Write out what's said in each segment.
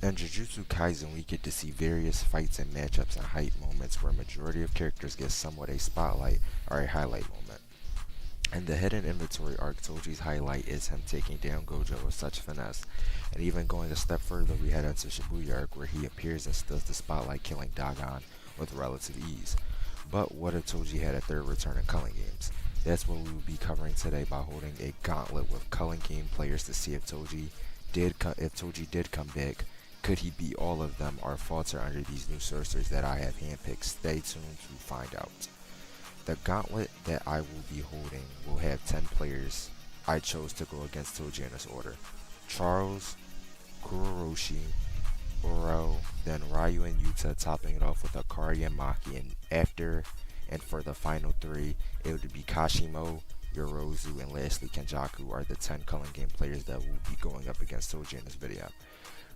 In Jujutsukaisen, we get to see various fights and matchups and hype moments where a majority of characters get somewhat a spotlight or a highlight moment. In the Hidden Inventory arc, Toji's highlight is him taking down Gojo with such finesse, and even going a step further, we head into Shibuya arc where he appears and steals the spotlight, killing Dagon with relative ease. But what if Toji had a third return in Culling games? That's what we will be covering today by holding a gauntlet with Culling game players to see if Toji did come back. Could he beat all of them or falter under these new sorcerers that I have handpicked? Stay tuned to find out. The gauntlet that I will be holding will have 10 players I chose to go against Toji in this order. Charles, Kuroshi, Oro, then Ryu and Yuta, topping it off with Akari and Maki, and for the final 3, it would be Kashimo, Yorozu, and lastly Kenjaku are the 10 Culling game players that will be going up against Toji in this video.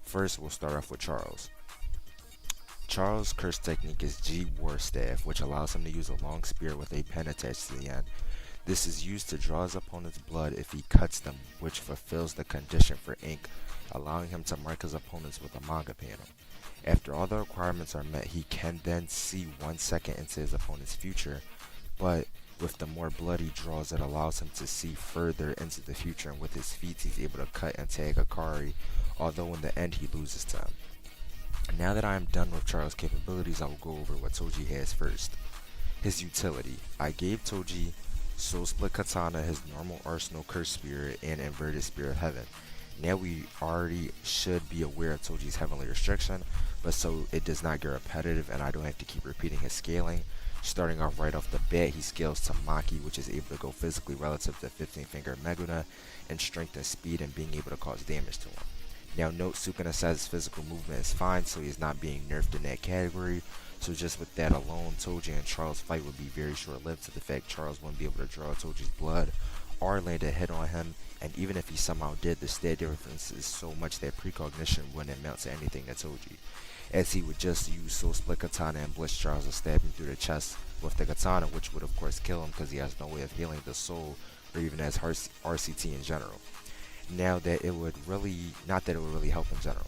First, we'll start off with Charles. Charles' curse technique is G War Staff, which allows him to use a long spear with a pen attached to the end. This is used to draw his opponent's blood if he cuts them, which fulfills the condition for ink, allowing him to mark his opponents with a manga panel. After all the requirements are met, he can then see 1 second into his opponent's future, but with the more blood he draws, it allows him to see further into the future, and with his feet he's able to cut and tag Akari, although in the end he loses to him. Now that I am done with Charles' capabilities, I will go over what Toji has first. His utility. I gave Toji Soul Split Katana, his normal arsenal Curse Spirit, and Inverted Spirit of Heaven. Now we already should be aware of Toji's Heavenly Restriction, but so it does not get repetitive and I don't have to keep repeating his scaling. Starting off right off the bat, he scales to Maki, which is able to go physically relative to 15 Finger Meguna, and strength and speed and being able to cause damage to him. Now note, Sukuna says his physical movement is fine, so he's not being nerfed in that category. So just with that alone, Toji and Charles' fight would be very short-lived to the fact Charles wouldn't be able to draw Toji's blood or land a hit on him, and even if he somehow did, the stat difference is so much that precognition wouldn't amount to anything to Toji, as he would just use Soul Split Katana and blitz Charles and stab him through the chest with the katana, which would of course kill him because he has no way of healing the soul or even as RCT in general. Now that it would really, not that it would really help in general.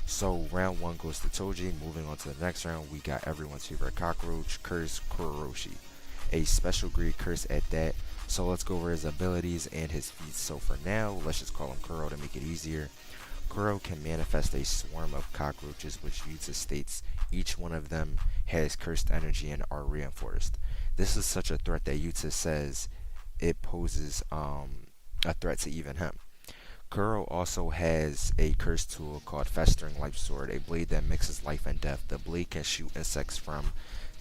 So round 1 goes to Toji. Moving on to the next round, we got everyone's favorite cockroach, Curse Kuroshi. A special grade curse at that. So let's go over his abilities and his feats. So for now, let's just call him Kuro to make it easier. Kuro can manifest a swarm of cockroaches, which Yuta states each one of them has cursed energy and are reinforced. This is such a threat that Yuta says it poses a threat to even him. Kuro also has a cursed tool called Festering Life Sword, a blade that mixes life and death. The blade can shoot insects from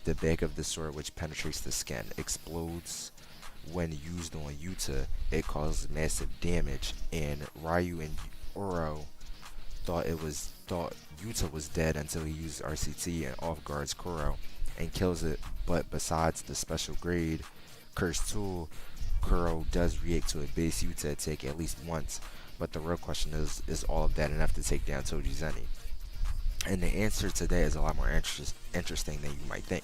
the back of the sword, which penetrates the skin, explodes when used on Yuta. It causes massive damage, and Ryu and Oro thought Yuta was dead until he used RCT and off guards Kuro and kills it. But besides the special grade cursed tool, Kuro does react to a base Yuta attack at least once. But the real question is all of that enough to take down Toji Zeni? And the answer to that is a lot more interesting than you might think.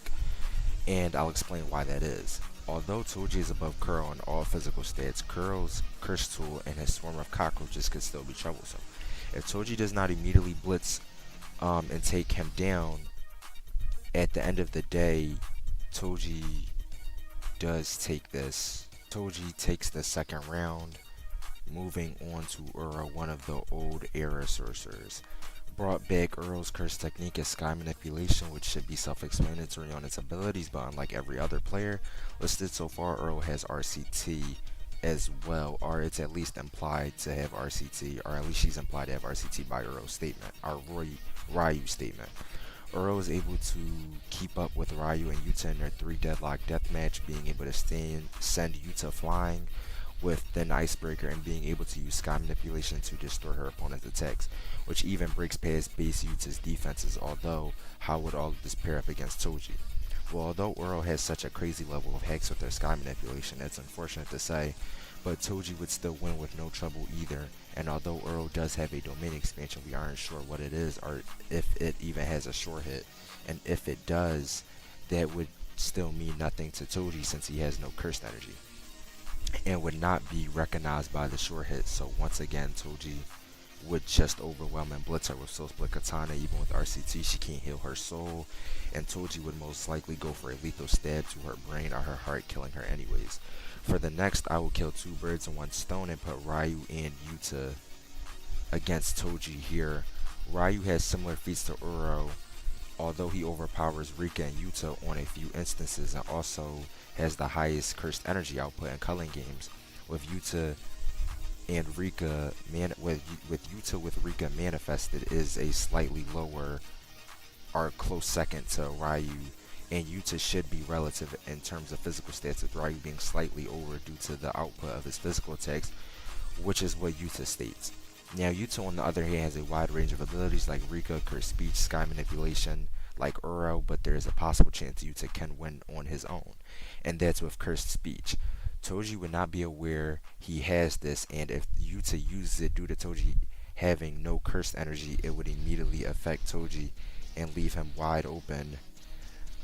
And I'll explain why that is. Although Toji is above Kuro in all physical stats, Kuro's curse tool and his swarm of cockroaches could still be troublesome. If Toji does not immediately blitz and take him down, at the end of the day, Toji does take this. Toji takes the second round. Moving on to Uro, one of the old era sorcerers. Brought back, Uro's curse technique is sky manipulation, which should be self-explanatory on its abilities, but unlike every other player listed so far, Uro has RCT as well, or it's at least implied to have RCT, or at least she's implied to have RCT by Uro's statement, or Ryu's statement. Uro is able to keep up with Ryu and Yuta in their 3 deadlock deathmatch, being able to send Yuta flying with an icebreaker and being able to use sky manipulation to destroy her opponent's attacks, which even breaks past base Yuta's defenses. Although, how would all of this pair up against Toji? Well, although Uro has such a crazy level of hacks with their sky manipulation, it's unfortunate to say, but Toji would still win with no trouble either. And although Uro does have a domain expansion, we aren't sure what it is or if it even has a short hit. And if it does, that would still mean nothing to Toji since he has no cursed energy and would not be recognized by the short hit. So once again, Toji would just overwhelm and blitz her with Soul Split Katana. Even with RCT, she can't heal her soul, and Toji would most likely go for a lethal stab to her brain or her heart, killing her anyways. For the next, I will kill two birds in one stone and put Ryu and Yuta against Toji here. Ryu has similar feats to Uro, although he overpowers Rika and Yuta on a few instances, and also has the highest cursed energy output in Culling games. With Yuta and Rika with Yuta with Rika manifested is a slightly lower or close second to Ryu, and Yuta should be relative in terms of physical stats, with Ryu being slightly over due to the output of his physical attacks, which is what Yuta states. Now, Yuta on the other hand has a wide range of abilities like Rika, Cursed Speech, Sky Manipulation, like Uro, but there is a possible chance Yuta can win on his own, and that's with Cursed Speech. Toji would not be aware he has this, and if Yuta uses it due to Toji having no cursed energy, it would immediately affect Toji and leave him wide open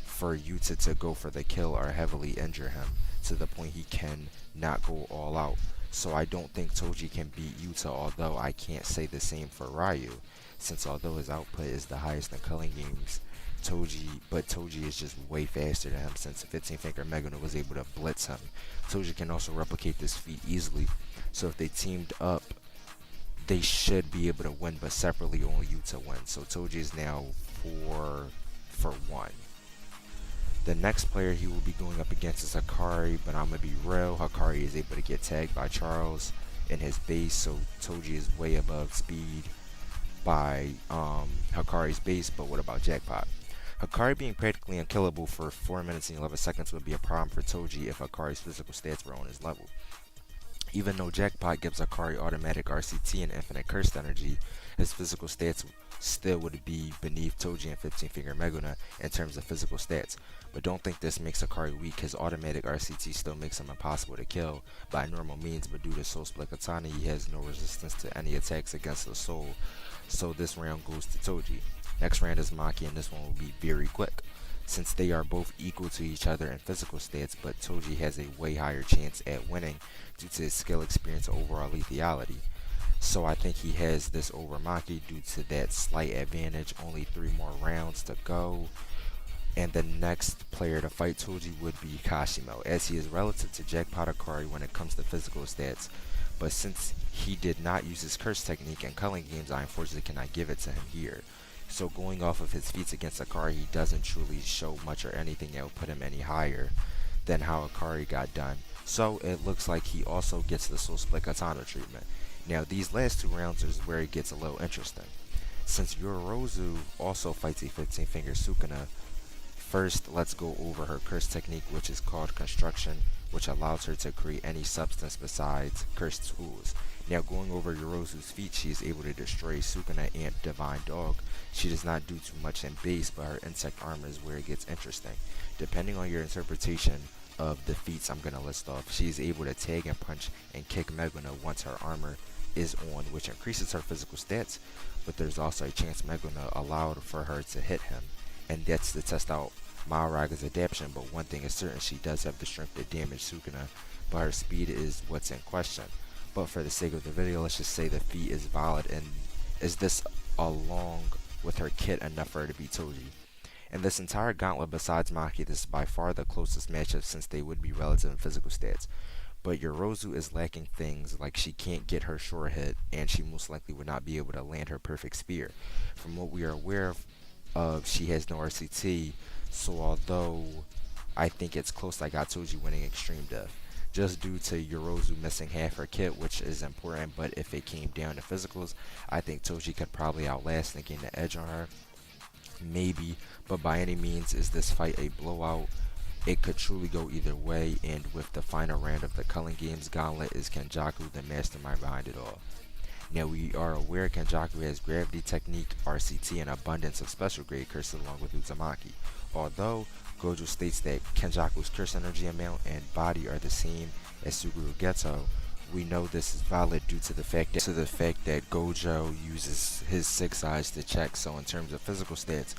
for Yuta to go for the kill or heavily injure him to the point he can not go all out. So I don't think Toji can beat Yuta, although I can't say the same for Ryu, since although his output is the highest in Culling games, Toji is just way faster than him, since 15 Finger Megano was able to blitz him. Toji can also replicate this feat easily, so if they teamed up, they should be able to win, but separately only Yuta wins. So Toji is now 4 for 1. The next player he will be going up against is Hakari, but I'm going to be real, Hakari is able to get tagged by Charles in his base, so Toji is way above speed by Hakari's base. But what about Jackpot? Hakari being practically unkillable for 4 minutes and 11 seconds would be a problem for Toji if Hakari's physical stats were on his level. Even though Jackpot gives Hakari automatic RCT and infinite cursed energy, his physical stats still would be beneath Toji and 15 Finger Meguna in terms of physical stats. But don't think this makes Hakari weak. His automatic RCT still makes him impossible to kill by normal means, but due to Soul Split Katana, he has no resistance to any attacks against the soul. So this round goes to Toji. Next round is Maki, and this one will be very quick, since they are both equal to each other in physical stats, but Toji has a way higher chance at winning due to his skill, experience, and overall lethality. So I think he has this over Maki due to that slight advantage. Only 3 more rounds to go. And the next player to fight Toji would be Kashimo, as he is relative to Jackpot Hakari when it comes to physical stats. But since he did not use his curse technique in Culling games, I unfortunately cannot give it to him here. So going off of his feats against Hakari, he doesn't truly show much or anything that will put him any higher than how Hakari got done. So it looks like he also gets the Soul Split Katana treatment. Now these last 2 rounds is where it gets a little interesting. Since Yorozu also fights a 15 Finger Sukuna, first let's go over her curse technique, which is called Construction, which allows her to create any substance besides cursed tools. Now going over Yorozu's feat, she is able to destroy Sukuna and Divine Dog. She does not do too much in base, but her insect armor is where it gets interesting. Depending on your interpretation of the feats I'm going to list off, she is able to tag and punch and kick Meguna once her armor is on, which increases her physical stats, but there's also a chance Meguna allowed for her to hit him, and that's to test out Maoraga's adaptation. But one thing is certain, she does have the strength to damage Sukuna, but her speed is what's in question. But for the sake of the video, let's just say the feat is valid, and is this along with her kit enough for her to beat Toji? In this entire gauntlet besides Maki, this is by far the closest matchup since they would be relative in physical stats. But Yorozu is lacking things like she can't get her short hit, and she most likely would not be able to land her perfect spear. From what we are aware of, she has no RCT, so although I think it's close, I got Toji winning Extreme Death, just due to Yorozu missing half her kit, which is important. But if it came down to physicals, I think Toji could probably outlast and gain the edge on her. Maybe, but by any means is this fight a blowout? It could truly go either way, and with the final round of the Culling Games Gauntlet is Kenjaku the mastermind behind it all. Now we are aware Kenjaku has Gravity Technique, RCT, and abundance of special grade curses along with Uzumaki. Although Gojo states that Kenjaku's curse energy amount and body are the same as Suguru Geto, we know this is valid due to the fact that Gojo uses his 6 eyes to check. So in terms of physical stats,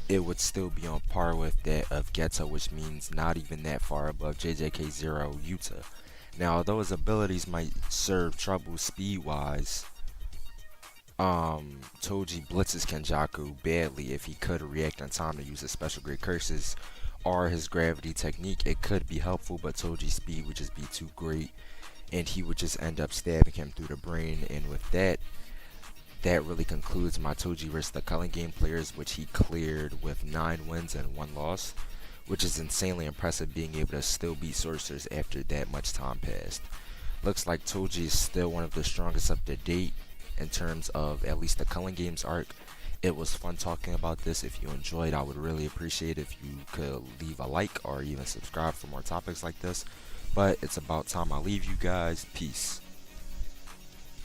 it would still be on par with that of Geto, which means not even that far above JJK0 Yuta. Now, although his abilities might serve trouble speed-wise, Toji blitzes Kenjaku badly. If he could react in time to use his special grade curses or his gravity technique, it could be helpful, but Toji's speed would just be too great, and he would just end up stabbing him through the brain. And with that, that really concludes my Toji vs. the Culling game players, which he cleared with 9 wins and 1 loss, which is insanely impressive, being able to still beat sorcerers after that much time passed. Looks like Toji is still one of the strongest up to date in terms of at least the Culling games arc. It was fun talking about this. If you enjoyed, I would really appreciate if you could leave a like or even subscribe for more topics like this. But it's about time I leave you guys. Peace.